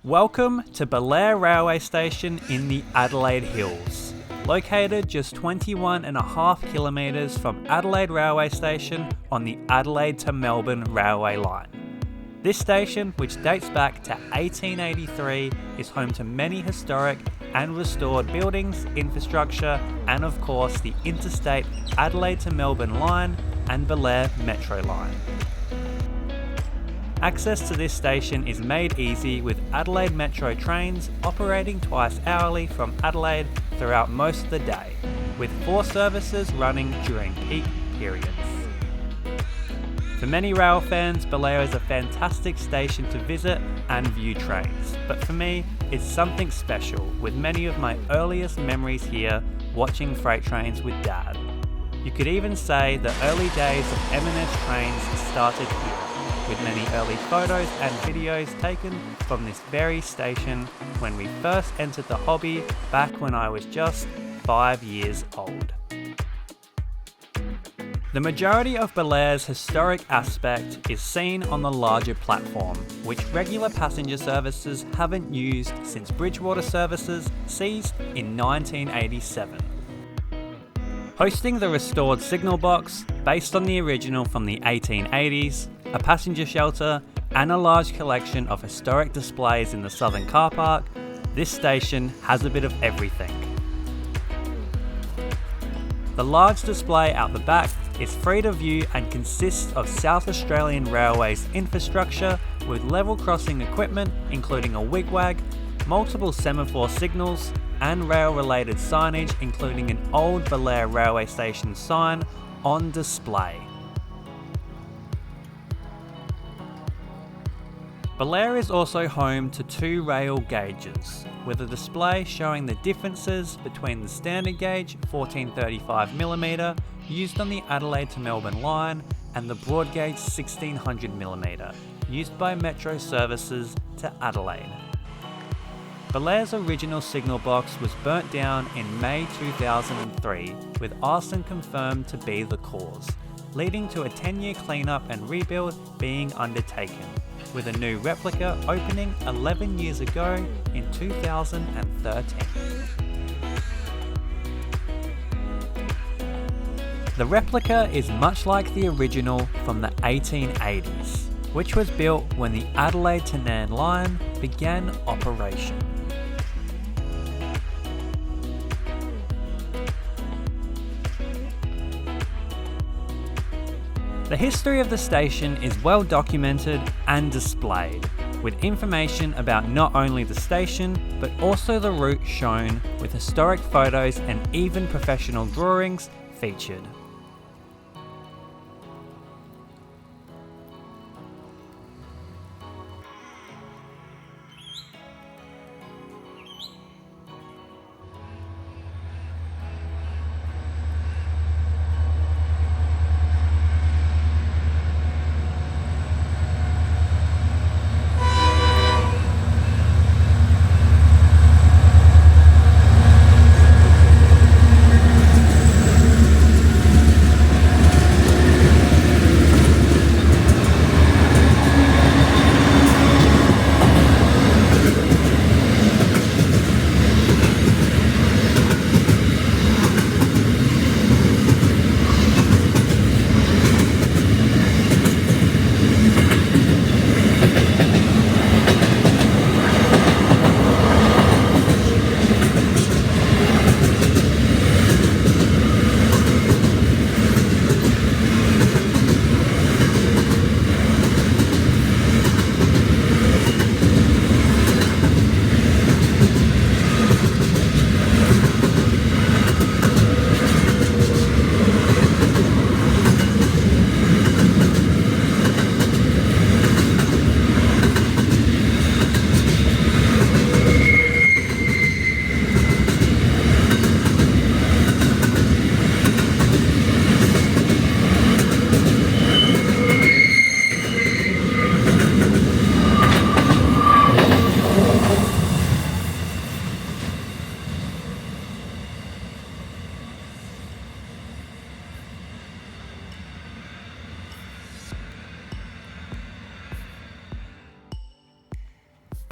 Welcome to Belair Railway Station in the Adelaide Hills. Located just 21.5 kilometres from Adelaide Railway Station on the Adelaide to Melbourne Railway line. This station, which dates back to 1883, is home to many historic and restored buildings, infrastructure, and of course the interstate Adelaide to Melbourne line and Belair Metro line. Access to this station is made easy with Adelaide Metro trains operating twice hourly from Adelaide throughout most of the day, with 4 services running during peak periods. For many rail fans, Belair is a fantastic station to visit and view trains, but for me, it's something special, with many of my earliest memories here watching freight trains with Dad. You could even say the early days of M&S trains started here, with many early photos and videos taken from this very station when we first entered the hobby back when I was just 5 years old. The majority of Belair's historic aspect is seen on the larger platform, which regular passenger services haven't used since Bridgewater services ceased in 1987. Hosting the restored signal box, based on the original from the 1880s, a passenger shelter, and a large collection of historic displays in the southern car park, this station has a bit of everything. The large display out the back is free to view and consists of South Australian Railways infrastructure with level crossing equipment including a wigwag, multiple semaphore signals, and rail-related signage including an old Belair Railway Station sign on display. Belair is also home to 2 rail gauges, with a display showing the differences between the standard gauge 1435mm used on the Adelaide to Melbourne line and the broad gauge 1600mm used by Metro services to Adelaide. Belair's original signal box was burnt down in May 2003, with arson confirmed to be the cause, leading to a 10-year cleanup and rebuild being undertaken, with a new replica opening 11 years ago in 2013. The replica is much like the original from the 1880s, which was built when the Adelaide to Nairne line began operation. The history of the station is well documented and displayed, with information about not only the station, but also the route shown, with historic photos and even professional drawings featured.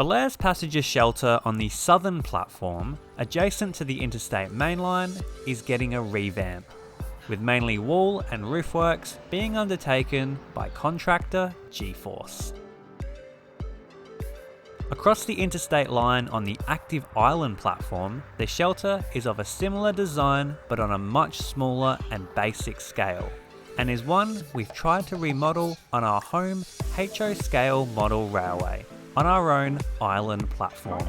Belair's passenger shelter on the southern platform, adjacent to the interstate mainline, is getting a revamp, with mainly wall and roof works being undertaken by contractor G-Force. Across the interstate line on the active island platform, the shelter is of a similar design but on a much smaller and basic scale, and is one we've tried to remodel on our home HO scale model railway on our own island platform.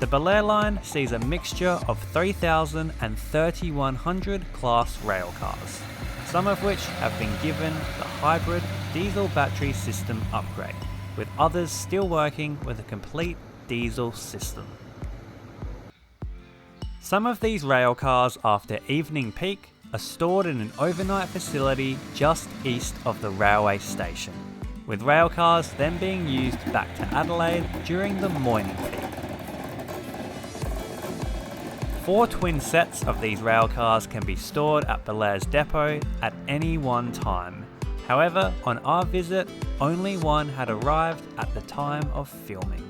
The Belair line sees a mixture of 3000 and 3100 class railcars, some of which have been given the hybrid diesel battery system upgrade, with others still working with a complete diesel system. Some of these railcars after evening peak are stored in an overnight facility just east of the railway station, with railcars then being used back to Adelaide during the morning peak. 4 twin sets of these railcars can be stored at Belair's depot at any one time. However, on our visit, only one had arrived at the time of filming.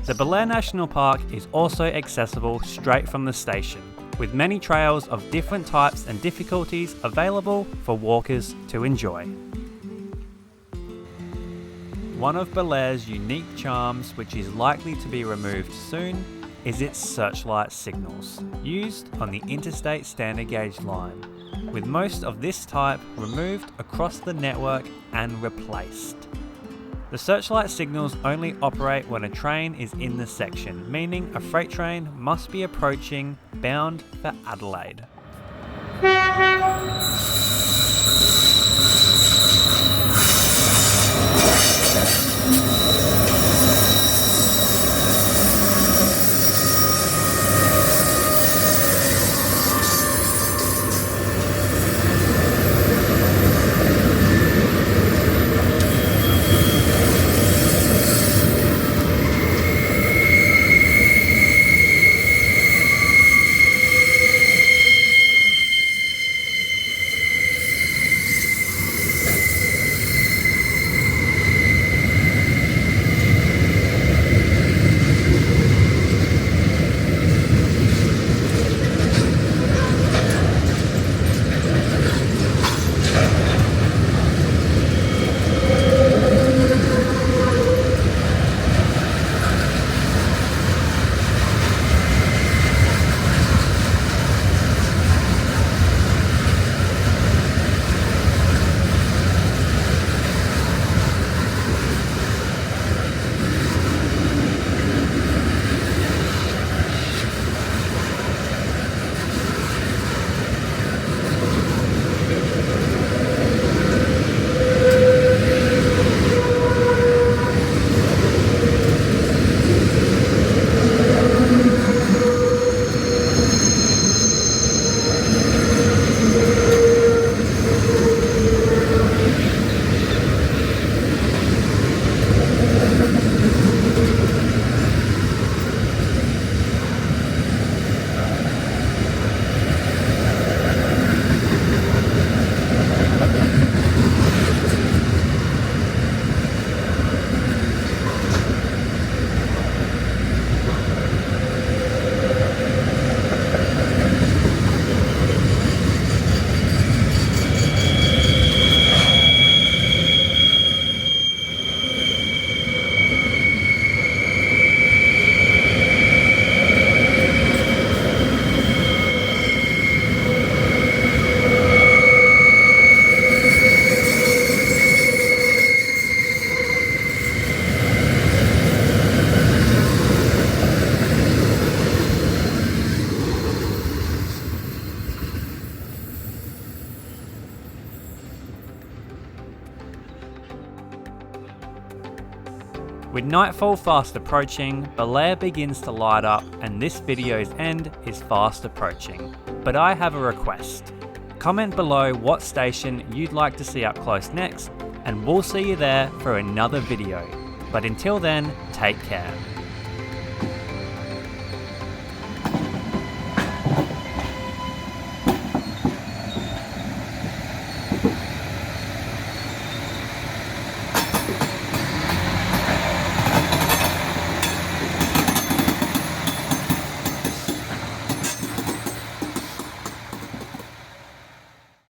The Belair National Park is also accessible straight from the station, with many trails of different types and difficulties available for walkers to enjoy. One of Belair's unique charms, which is likely to be removed soon, is its searchlight signals, used on the interstate standard gauge line, with most of this type removed across the network and replaced. The searchlight signals only operate when a train is in the section, meaning a freight train must be approaching bound for Adelaide. With nightfall fast approaching, Belair begins to light up and this video's end is fast approaching. But I have a request. Comment below what station you'd like to see up close next, and we'll see you there for another video. But until then, take care.